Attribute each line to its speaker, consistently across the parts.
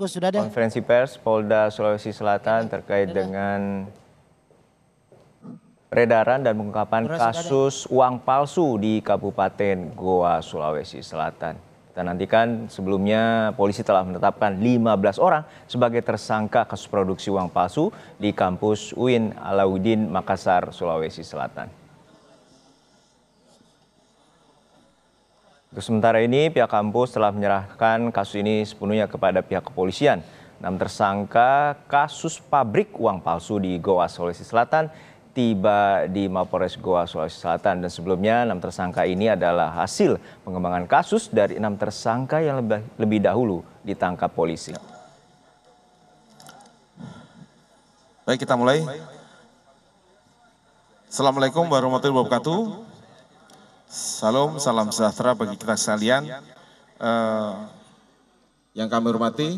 Speaker 1: Sudah ada.
Speaker 2: Konferensi pers Polda Sulawesi Selatan terkait dengan peredaran dan pengungkapan kasus uang palsu di Kabupaten Goa, Sulawesi Selatan. Kita nantikan, sebelumnya polisi telah menetapkan 15 orang sebagai tersangka kasus produksi uang palsu di kampus UIN Alauddin Makassar, Sulawesi Selatan. Untuk sementara ini, pihak kampus telah menyerahkan kasus ini sepenuhnya kepada pihak kepolisian. 6 tersangka kasus pabrik uang palsu di Goa, Sulawesi Selatan tiba di Mapolres Goa, Sulawesi Selatan. Dan sebelumnya 6 tersangka ini adalah hasil pengembangan kasus dari 6 tersangka yang lebih dahulu ditangkap polisi.
Speaker 3: Baik, kita mulai. Assalamualaikum warahmatullahi wabarakatuh. Salam sejahtera bagi kita sekalian. Yang kami hormati,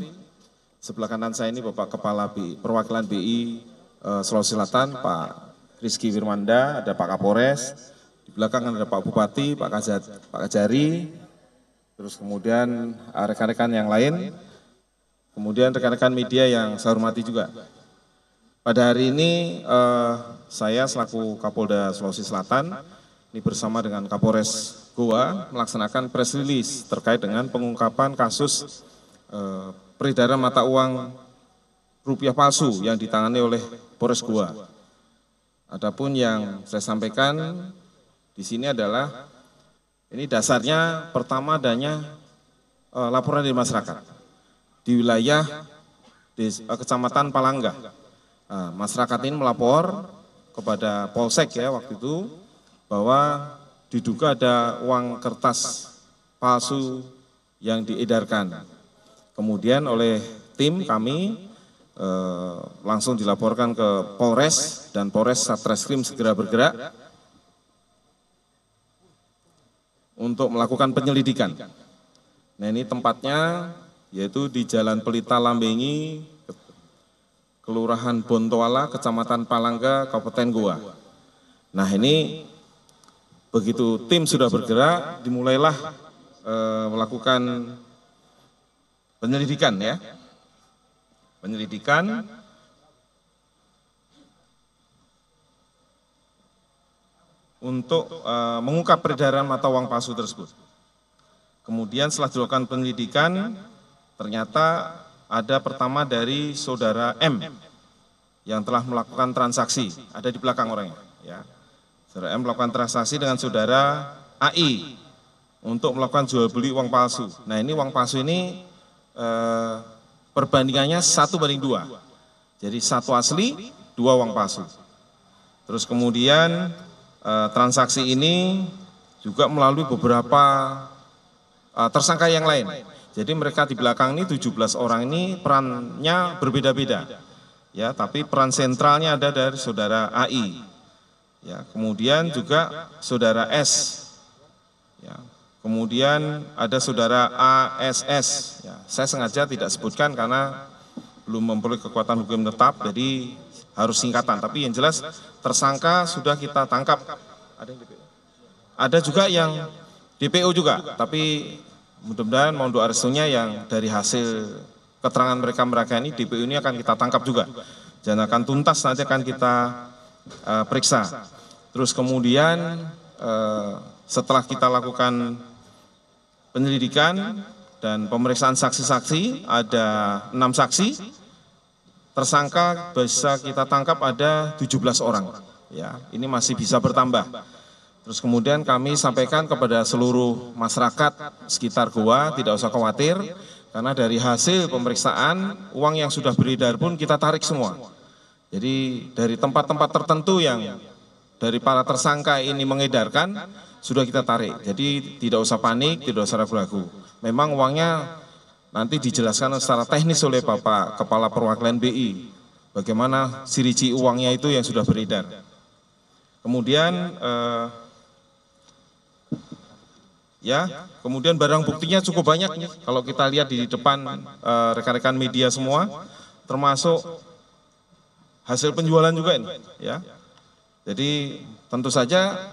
Speaker 3: sebelah kanan saya ini Bapak Kepala Perwakilan BI Sulawesi Selatan, Pak Rizky Firmanda, ada Pak Kapolres, di belakang ada Pak Bupati, Pak Kajari, terus kemudian rekan-rekan yang lain, kemudian rekan-rekan media yang saya hormati juga. Pada hari ini saya selaku Kapolda Sulawesi Selatan ini bersama dengan Kapolres Goa melaksanakan press release terkait dengan pengungkapan kasus peredaran mata uang rupiah palsu yang ditangani oleh Polres Goa. Adapun yang saya sampaikan di sini adalah ini dasarnya pertama adanya laporan dari masyarakat di wilayah Kecamatan Palangga. Masyarakat ini melapor kepada Polsek ya waktu itu bahwa diduga ada uang kertas palsu yang diedarkan. Kemudian oleh tim kami langsung dilaporkan ke Polres dan Polres Satreskrim segera bergerak untuk melakukan penyelidikan. Nah ini tempatnya yaitu di Jalan Pelita Lambengi, Kelurahan Bontoala, Kecamatan Palangga, Kabupaten Goa. Nah ini begitu tim sudah bergerak, dimulailah melakukan penyelidikan ya. Penyelidikan untuk mengungkap peredaran mata uang palsu tersebut. Kemudian setelah dilakukan penyelidikan, ternyata ada pertama dari saudara M yang telah melakukan transaksi, ada di belakang orangnya. Ya. Saudara M melakukan transaksi dengan saudara AI untuk melakukan jual beli uang palsu. Nah ini uang palsu ini perbandingannya 1:2. Jadi 1 asli, 2 uang palsu. Terus kemudian transaksi ini juga melalui beberapa tersangka yang lain. Jadi mereka di belakang ini 17 orang ini perannya berbeda-beda. Ya, tapi peran sentralnya ada dari saudara AI. Ya, kemudian juga saudara S. Ya, kemudian ada saudara ASS. Ya, saya sengaja tidak sebutkan karena belum memperoleh kekuatan hukum tetap, jadi harus singkatan. Tapi yang jelas tersangka sudah kita tangkap. Ada juga yang DPO juga, tapi mudah-mudahan mohon doa restunya yang dari hasil keterangan mereka ini DPO ini akan kita tangkap juga. Dan akan tuntas nanti akan kita periksa. Terus kemudian setelah kita lakukan penyelidikan dan pemeriksaan saksi-saksi, ada 6 saksi, tersangka bisa kita tangkap ada 17 orang. Ya, ini masih bisa bertambah. Terus kemudian kami sampaikan kepada seluruh masyarakat sekitar Goa, tidak usah khawatir, karena dari hasil pemeriksaan, uang yang sudah beredar pun kita tarik semua. Jadi dari tempat-tempat tertentu yang dari para tersangka ini mengedarkan, sudah kita tarik. Jadi tidak usah panik, tidak usah ragu-ragu. Memang uangnya nanti dijelaskan secara teknis oleh Bapak Kepala Perwakilan BI, bagaimana ciri-ciri uangnya itu yang sudah beredar. Kemudian kemudian barang buktinya cukup banyak nih. Kalau kita lihat di depan rekan-rekan media semua, termasuk hasil penjualan juga ini. Ya. Jadi tentu saja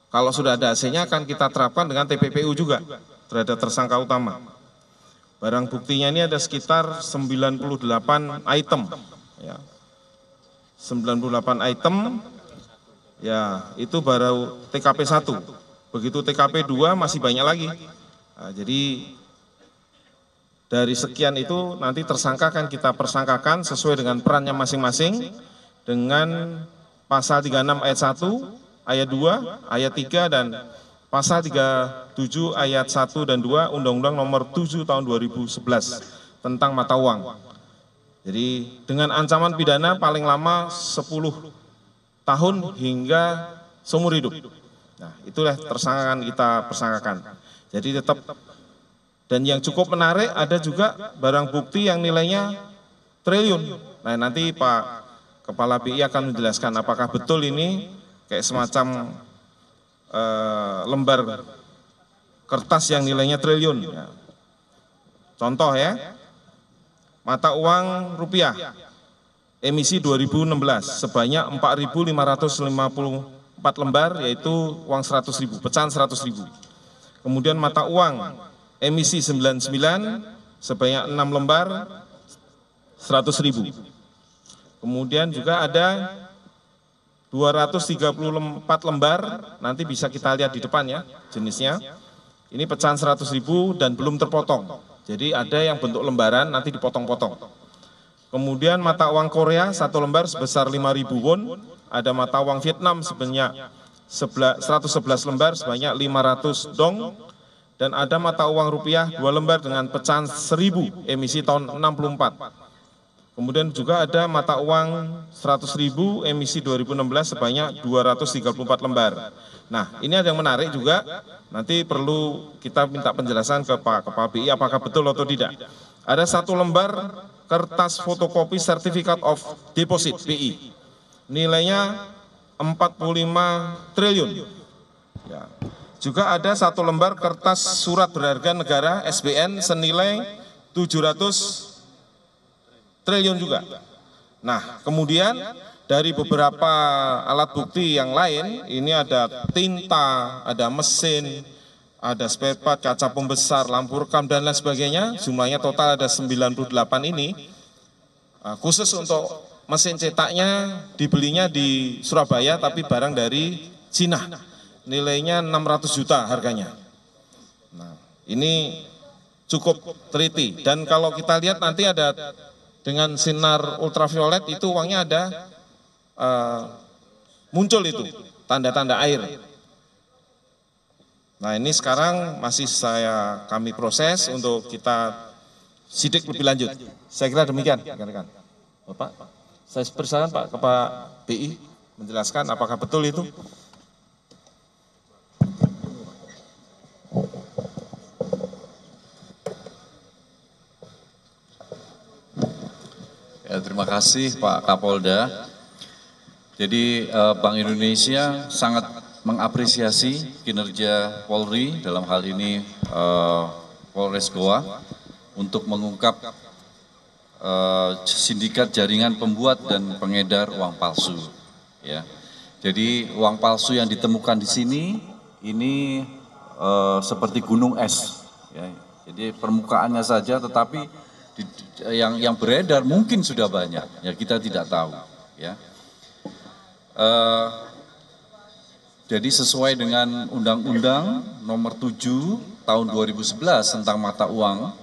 Speaker 3: kalau sudah ada hasilnya akan kita terapkan dengan TPPU juga terhadap tersangka utama. Barang buktinya ini ada sekitar 98 item. Ya. 98 item, ya itu baru TKP 1. Begitu TKP 2 masih banyak lagi. Nah, jadi dari sekian itu nanti tersangka akan kita persangkakan sesuai dengan perannya masing-masing dengan pasal 36 ayat 1, ayat 2, ayat 3, dan pasal 37 ayat 1 dan 2 Undang-Undang Nomor 7 Tahun 2011 tentang mata uang. Jadi dengan ancaman pidana paling lama 10 tahun hingga seumur hidup. Nah, itulah tersangkakan kita persangkakan. Jadi tetap, dan yang cukup menarik ada juga barang bukti yang nilainya triliun. Nah, nanti Pak Kepala BI akan menjelaskan apakah betul ini kayak semacam lembar kertas yang nilainya triliun. Ya. Contoh ya, mata uang rupiah emisi 2016 sebanyak 4.554 lembar, yaitu uang 100.000, pecahan 100.000. Kemudian mata uang emisi 99 sebanyak 6 lembar 100.000. Kemudian juga ada 234 lembar, nanti bisa kita lihat di depan ya jenisnya. Ini pecahan 100.000 dan belum terpotong. Jadi ada yang bentuk lembaran nanti dipotong-potong. Kemudian mata uang Korea 1 lembar sebesar 5.000 won, ada mata uang Vietnam sebanyak 111 lembar sebanyak 500 dong, dan ada mata uang rupiah 2 lembar dengan pecahan 1.000 emisi tahun 64. Kemudian juga ada mata uang 100.000 emisi 2016 sebanyak 234 lembar. Nah, ini ada yang menarik juga, nanti perlu kita minta penjelasan ke Pak Kepala BI apakah betul atau tidak. Ada 1 lembar kertas fotokopi Certificate of Deposit BI, nilainya 45 triliun. Ya. Juga ada 1 lembar kertas surat berharga negara SBN senilai 700 triliun juga. Nah, kemudian dari beberapa alat bukti yang lain, ini ada tinta, ada mesin, ada spare part, kaca pembesar, lampu rekam, dan lain sebagainya. Jumlahnya total ada 98 ini. Khusus untuk mesin cetaknya dibelinya di Surabaya, tapi barang dari Cina. Nilainya 600 juta harganya. Nah, ini cukup teliti. Dan kalau kita lihat nanti ada dengan sinar ultraviolet itu uangnya ada muncul itu tanda-tanda air. Nah, ini sekarang masih kami proses untuk kita sidik lebih lanjut. Saya kira demikian, rekan-rekan. Bapak, saya persilakan Pak Kepala BI menjelaskan apakah betul itu.
Speaker 1: Ya, terima kasih Pak Kapolda. Jadi Bank Indonesia sangat mengapresiasi kinerja Polri dalam hal ini Polres Goa untuk mengungkap sindikat jaringan pembuat dan pengedar uang palsu. Ya, jadi uang palsu yang ditemukan di sini ini seperti gunung es. Ya, jadi permukaannya saja, tetapi yang beredar mungkin sudah banyak, ya kita tidak tahu. Ya, jadi sesuai dengan Undang-Undang Nomor 7 Tahun 2011 tentang mata uang,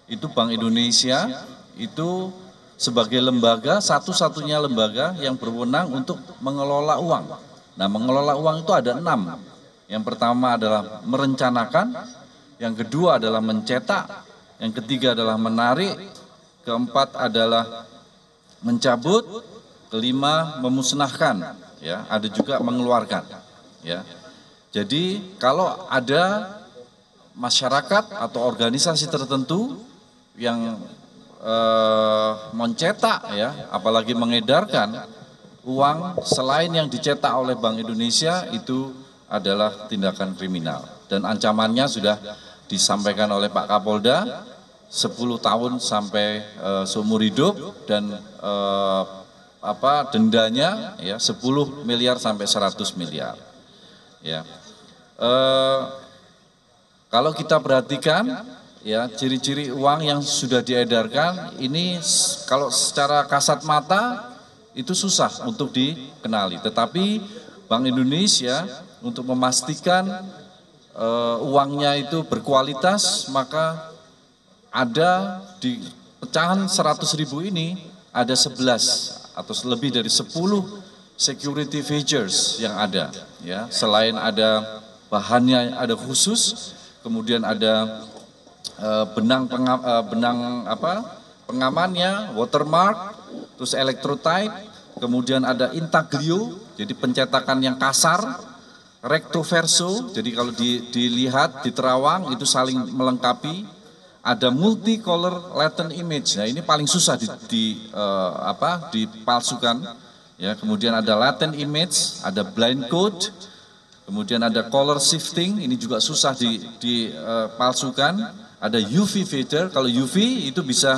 Speaker 1: itu Bank Indonesia itu sebagai lembaga, satu-satunya lembaga yang berwenang untuk mengelola uang. Nah, mengelola uang itu ada 6. Yang pertama adalah merencanakan, yang kedua adalah mencetak, yang ketiga adalah menarik, keempat adalah mencabut, kelima memusnahkan, ya, ada juga mengeluarkan, ya. Jadi kalau ada masyarakat atau organisasi tertentu yang mencetak, ya, apalagi mengedarkan uang selain yang dicetak oleh Bank Indonesia, itu adalah tindakan kriminal dan ancamannya sudah disampaikan oleh Pak Kapolda, 10 tahun sampai seumur hidup, dan dendanya ya 10 miliar sampai 100 miliar. Ya. Kalau kita perhatikan ya ciri-ciri uang yang sudah diedarkan ini kalau secara kasat mata itu susah untuk dikenali. Tetapi Bank Indonesia untuk memastikan uangnya itu berkualitas, maka ada di pecahan 100.000 ini ada 11 atau lebih dari 10 security features yang ada, ya. Selain ada bahannya ada khusus, kemudian ada pengamannya, watermark, terus electrotype, kemudian ada intaglio, jadi pencetakan yang kasar, recto verso, jadi kalau dilihat di terawang itu saling melengkapi, ada multicolor latent image, nah ini paling susah dipalsukan, ya. Kemudian ada latent image, ada blind code, kemudian ada color shifting, ini juga susah dipalsukan. Ada UV filter, kalau UV itu bisa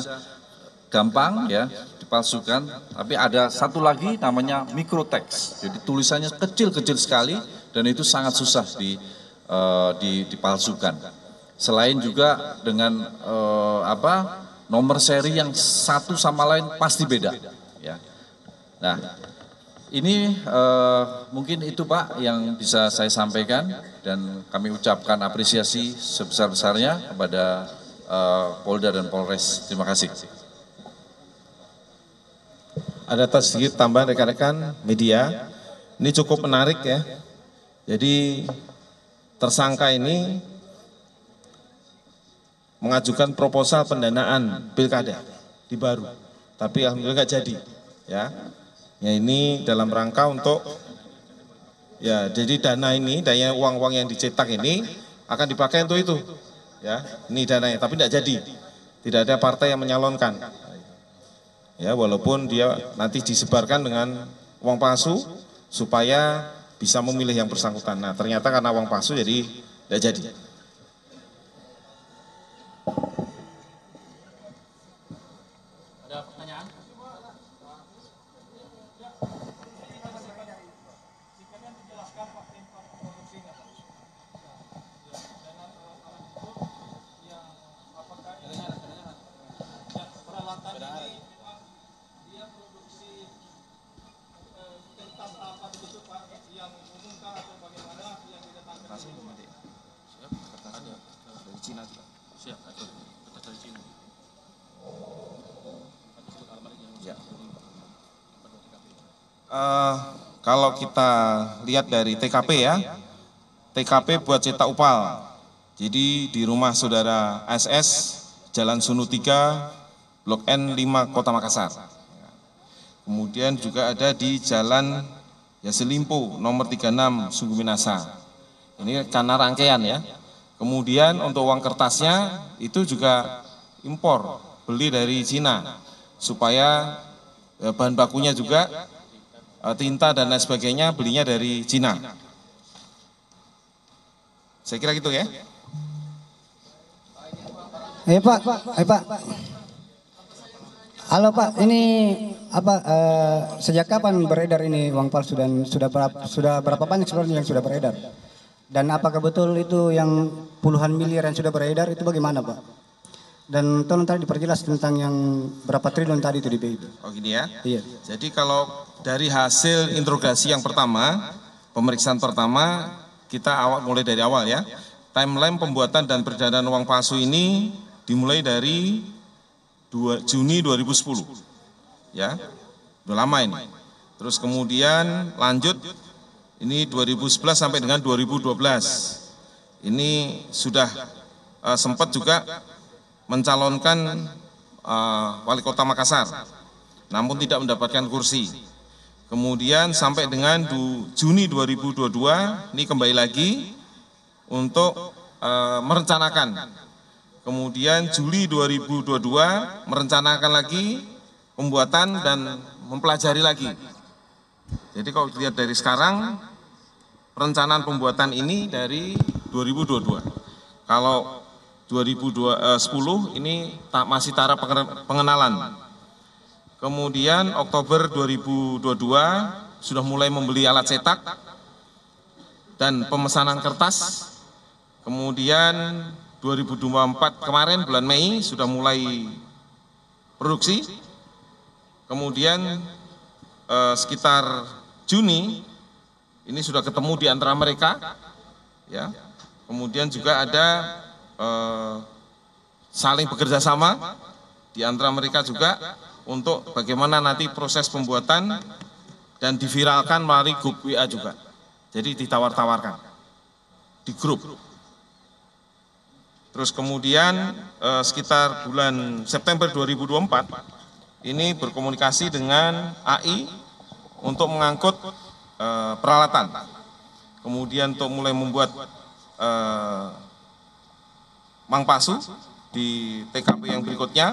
Speaker 1: gampang ya dipalsukan. Tapi ada satu lagi namanya microtext, jadi tulisannya kecil-kecil sekali dan itu sangat susah dipalsukan. Selain juga dengan nomor seri yang satu sama lain pasti beda. Ya. Nah, ini mungkin itu Pak yang bisa saya sampaikan dan kami ucapkan apresiasi sebesar-besarnya kepada Polda dan Polres. Terima kasih.
Speaker 3: Ada sedikit tambahan rekan-rekan media, ini cukup menarik ya. Jadi tersangka ini mengajukan proposal pendanaan pilkada di Baru, tapi alhamdulillah nggak jadi ya. Ya ini dalam rangka untuk ya jadi dana uang-uang yang dicetak ini akan dipakai untuk itu ya, ini dananya, tapi tidak jadi, tidak ada partai yang menyalonkan ya, walaupun dia nanti disebarkan dengan uang palsu supaya bisa memilih yang bersangkutan. Nah ternyata karena uang palsu jadi tidak jadi. Kalau kita lihat dari TKP ya, TKP buat cetak upal. Jadi di rumah saudara SS, Jalan Sunu 3, Blok N 5, Kota Makassar. Kemudian juga ada di Jalan Yasilimpo, nomor 36, Sungguh Minasa. Ini karena rangkaian ya. Kemudian untuk uang kertasnya itu juga impor, beli dari Cina, supaya bahan bakunya juga tinta dan lain sebagainya belinya dari Cina. Saya kira gitu ya.
Speaker 4: Pak. Halo Pak, ini apa sejak kapan beredar ini uang palsu dan sudah berapa banyak sebenarnya yang sudah beredar? Dan apakah betul itu yang puluhan miliar yang sudah beredar itu bagaimana Pak? Dan tolong tadi diperjelas tentang yang berapa triliun tadi itu di BI.
Speaker 3: Oh gini ya?
Speaker 4: Iya.
Speaker 3: Jadi kalau dari hasil interogasi yang pertama, pemeriksaan pertama, kita mulai dari awal ya. Timeline pembuatan dan peredaran uang palsu ini dimulai dari Juni 2010. Ya, udah lama ini. Terus kemudian lanjut, ini 2011 sampai dengan 2012. Ini sudah sempat juga mencalonkan wali kota Makassar, namun tidak mendapatkan kursi. Kemudian sampai dengan Juni 2022, ini kembali lagi untuk merencanakan. Kemudian Juli 2022 merencanakan lagi pembuatan dan mempelajari lagi. Jadi kalau dilihat dari sekarang, perencanaan pembuatan ini dari 2022. Kalau 2010 ini masih taraf pengenalan. Kemudian Oktober 2022 sudah mulai membeli alat cetak dan pemesanan kertas. Kemudian 2024 kemarin bulan Mei sudah mulai produksi. Kemudian sekitar Juni ini sudah ketemu di antara mereka, ya. Kemudian juga ada saling bekerja sama di antara mereka juga untuk bagaimana nanti proses pembuatan dan diviralkan melalui grup WA juga. Jadi ditawar-tawarkan di grup. Terus kemudian sekitar bulan September 2024 ini berkomunikasi dengan AI untuk mengangkut peralatan. Kemudian untuk mulai membuat mang palsu di TKP yang berikutnya,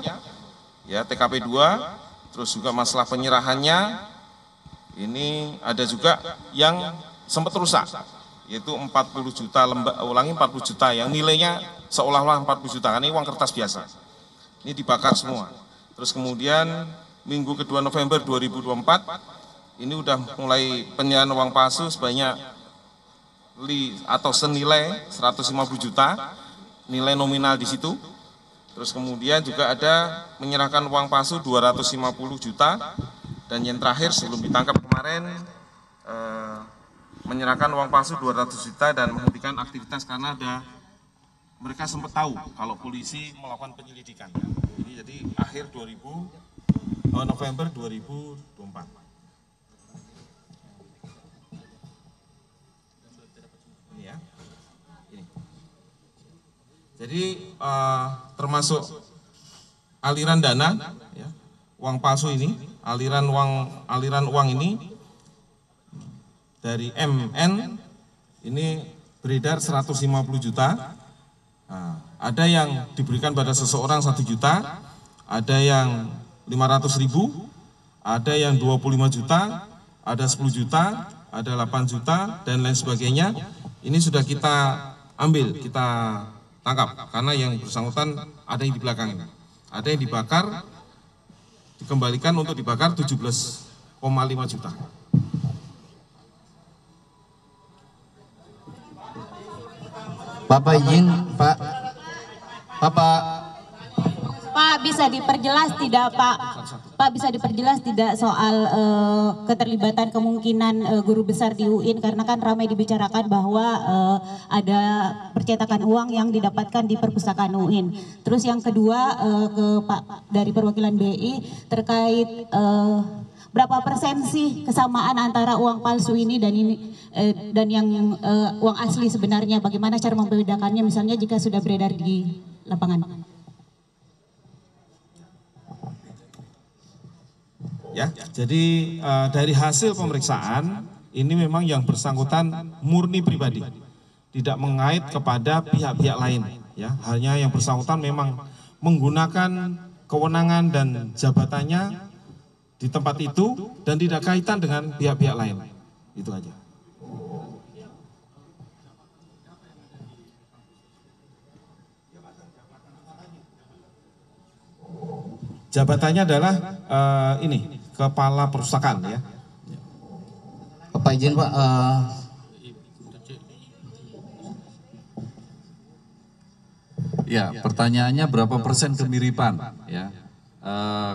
Speaker 3: ya TKP 2, terus juga masalah penyerahannya, ini ada juga yang sempat rusak, yaitu 40 juta lembar, 40 juta yang nilainya seolah-olah 40 juta, karena ini uang kertas biasa. Ini dibakar semua. Terus kemudian minggu kedua November 2024, ini udah mulai penyerahan uang palsu sebanyak atau senilai 150 juta, nilai nominal di situ. Terus kemudian juga ada menyerahkan uang palsu 250 juta, dan yang terakhir sebelum ditangkap kemarin menyerahkan uang palsu 200 juta dan menghentikan aktivitas karena ada mereka sempat tahu kalau polisi melakukan penyelidikan. Ini jadi akhir November 2024. Ini ya. Ini. Jadi termasuk aliran dana, ya, uang palsu ini, aliran uang ini dari MN ini beredar 150 juta. Nah, ada yang diberikan pada seseorang 1 juta, ada yang 500.000, ada yang 25 juta, ada 10 juta, ada 8 juta, dan lain sebagainya. Ini sudah kita ambil, kita tangkap, karena yang bersangkutan ada yang di belakangnya. Ada yang dibakar, dikembalikan untuk dibakar 17,5 juta.
Speaker 5: Bapak izin, Pak.
Speaker 6: Pak, bisa diperjelas tidak, Pak? Pak, bisa diperjelas tidak soal keterlibatan kemungkinan guru besar di UIN, karena kan ramai dibicarakan bahwa ada percetakan uang yang didapatkan di perpustakaan UIN. Terus yang kedua ke Pak dari perwakilan BI terkait berapa persen sih kesamaan antara uang palsu ini dan yang uang asli sebenarnya? Bagaimana cara membedakannya misalnya jika sudah beredar di lapangan?
Speaker 3: Ya, jadi dari hasil pemeriksaan ini memang yang bersangkutan murni pribadi, tidak mengait kepada pihak-pihak lain. Ya, hanya yang bersangkutan memang menggunakan kewenangan dan jabatannya di tempat itu dan tidak kaitan dengan pihak-pihak lain. Itu aja. Jabatannya adalah ini, kepala perpustakaan, ya.
Speaker 5: Bapak izin, Pak.
Speaker 7: Ya, pertanyaannya berapa persen kemiripan, ya.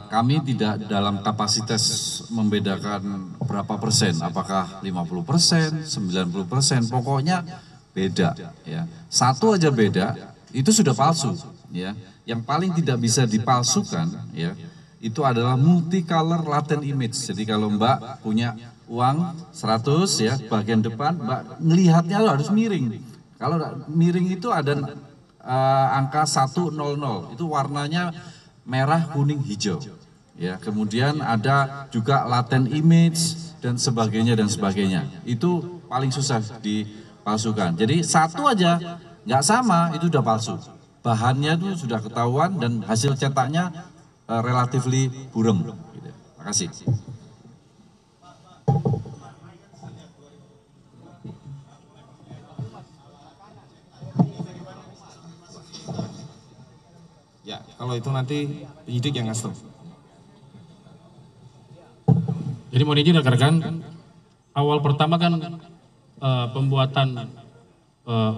Speaker 7: Kami tidak dalam kapasitas membedakan berapa persen, apakah 50%, 90%, pokoknya beda, ya. Satu aja beda, itu sudah palsu, ya. Yang paling tidak bisa dipalsukan, ya, itu adalah multicolor latent image. Jadi kalau Mbak punya uang 100, ya, bagian depan Mbak ngelihatnya harus miring. Kalau miring itu ada angka 100, itu warnanya merah, kuning, hijau. Ya, kemudian ada juga latent image dan sebagainya dan sebagainya. Itu paling susah dipalsukan. Jadi satu aja nggak sama itu udah palsu. Bahannya itu sudah ketahuan dan hasil cetaknya relatively burem. Gitu. Terima kasih.
Speaker 3: Ya, kalau itu nanti penyidik yang ngasih.
Speaker 8: Jadi mohon izin rekan-rekan, awal pertama kan pembuatan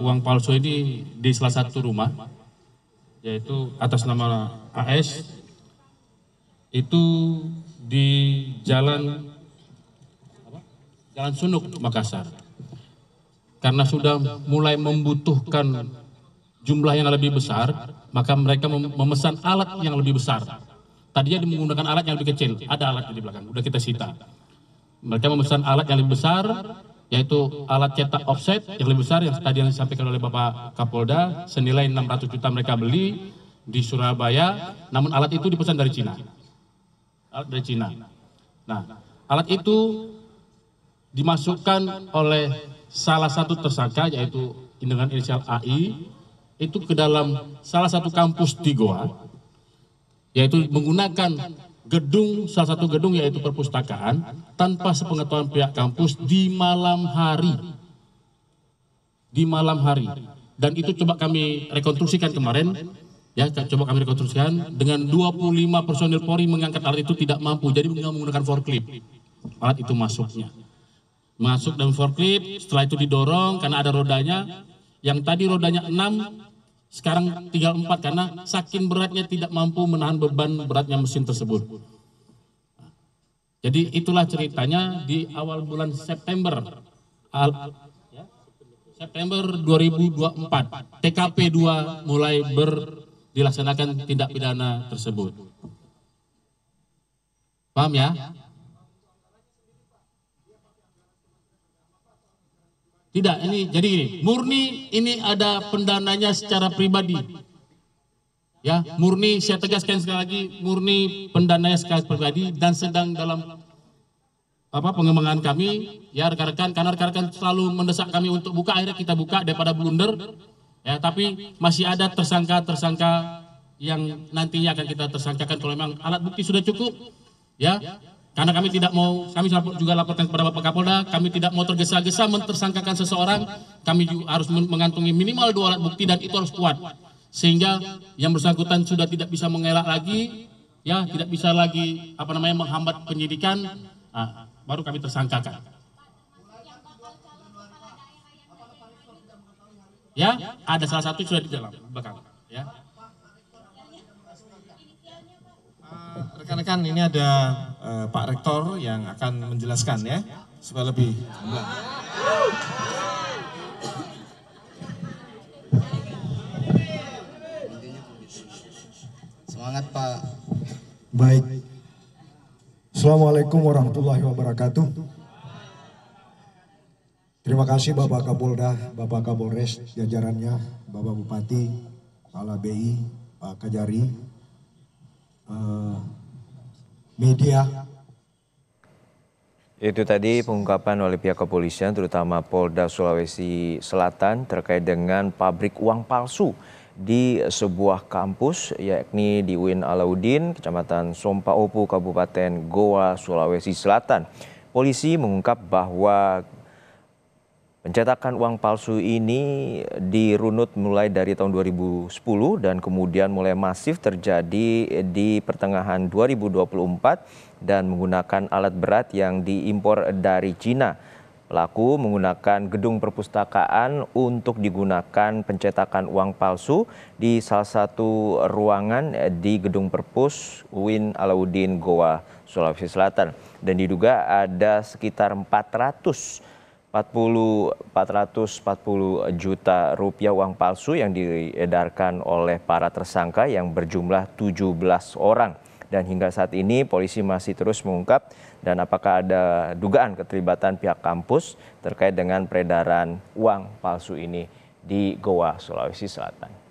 Speaker 8: uang palsu ini di salah satu rumah yaitu atas nama AS, itu di Jalan Sunuk, Makassar. Karena sudah mulai membutuhkan jumlah yang lebih besar, maka mereka memesan alat yang lebih besar. Tadinya menggunakan alat yang lebih kecil, ada alat di belakang, udah kita sita. Mereka memesan alat yang lebih besar, yaitu alat cetak offset yang lebih besar yang tadi yang disampaikan oleh Bapak Kapolda, senilai 600 juta mereka beli di Surabaya, namun alat itu dipesan dari Cina. Alat dari Cina. Nah, alat itu dimasukkan oleh salah satu tersangka, yaitu dengan inisial AI, itu ke dalam salah satu kampus di Goa, yaitu menggunakan salah satu gedung yaitu perpustakaan, tanpa sepengetahuan pihak kampus di malam hari. Dan itu coba kami rekonstruksikan kemarin, ya, coba kami rekonstruksikan dengan 25 personil Polri mengangkat alat itu tidak mampu, jadi menggunakan forklift. Alat itu masuk dalam forklift, setelah itu didorong karena ada rodanya, yang tadi rodanya 6, sekarang tinggal 4 karena saking beratnya tidak mampu menahan beban beratnya mesin tersebut. Jadi itulah ceritanya di awal bulan September 2024, TKP 2 mulai dilaksanakan tindak pidana tersebut. Paham ya? Tidak, jadi ini murni ini ada pendananya secara pribadi. Ya, murni, saya tegaskan sekali lagi, murni pendananya secara pribadi dan sedang dalam pengembangan kami, ya rekan-rekan, karena rekan-rekan selalu mendesak kami untuk buka, akhirnya kita buka daripada blunder. Ya, tapi masih ada tersangka-tersangka yang nantinya akan kita tersangkakan kalau memang alat bukti sudah cukup. Ya. Karena kami tidak mau, kami juga laporkan kepada Bapak Kapolda, kami tidak mau tergesa-gesa mentersangkakan seseorang, kami juga harus mengantongi minimal 2 alat bukti dan itu harus kuat. Sehingga yang bersangkutan sudah tidak bisa mengelak lagi, ya tidak bisa lagi menghambat penyidikan, baru kami tersangkakan. Ya, ada salah satu sudah di dalam belakang. Ya.
Speaker 3: Rekan-rekan, ini ada Pak Rektor yang akan menjelaskan ya, supaya lebih.
Speaker 5: Semangat Pak.
Speaker 9: Baik. Assalamualaikum warahmatullahi wabarakatuh. Terima kasih Bapak Kapolda, Bapak Kapolres, jajarannya, Bapak Bupati, Kepala BI, Pak Kajari, media.
Speaker 2: Itu tadi pengungkapan oleh pihak kepolisian terutama Polda Sulawesi Selatan terkait dengan pabrik uang palsu di sebuah kampus yakni di UIN Alauddin, Kecamatan Sompaopu, Kabupaten Goa, Sulawesi Selatan. Polisi mengungkap bahwa pencetakan uang palsu ini dirunut mulai dari tahun 2010 dan kemudian mulai masif terjadi di pertengahan 2024 dan menggunakan alat berat yang diimpor dari Cina. Pelaku menggunakan gedung perpustakaan untuk digunakan pencetakan uang palsu di salah satu ruangan di gedung Perpus UIN Alauddin Goa, Sulawesi Selatan. Dan diduga ada sekitar 440 juta rupiah uang palsu yang diedarkan oleh para tersangka yang berjumlah 17 orang. Dan hingga saat ini polisi masih terus mengungkap dan apakah ada dugaan keterlibatan pihak kampus terkait dengan peredaran uang palsu ini di Goa, Sulawesi Selatan.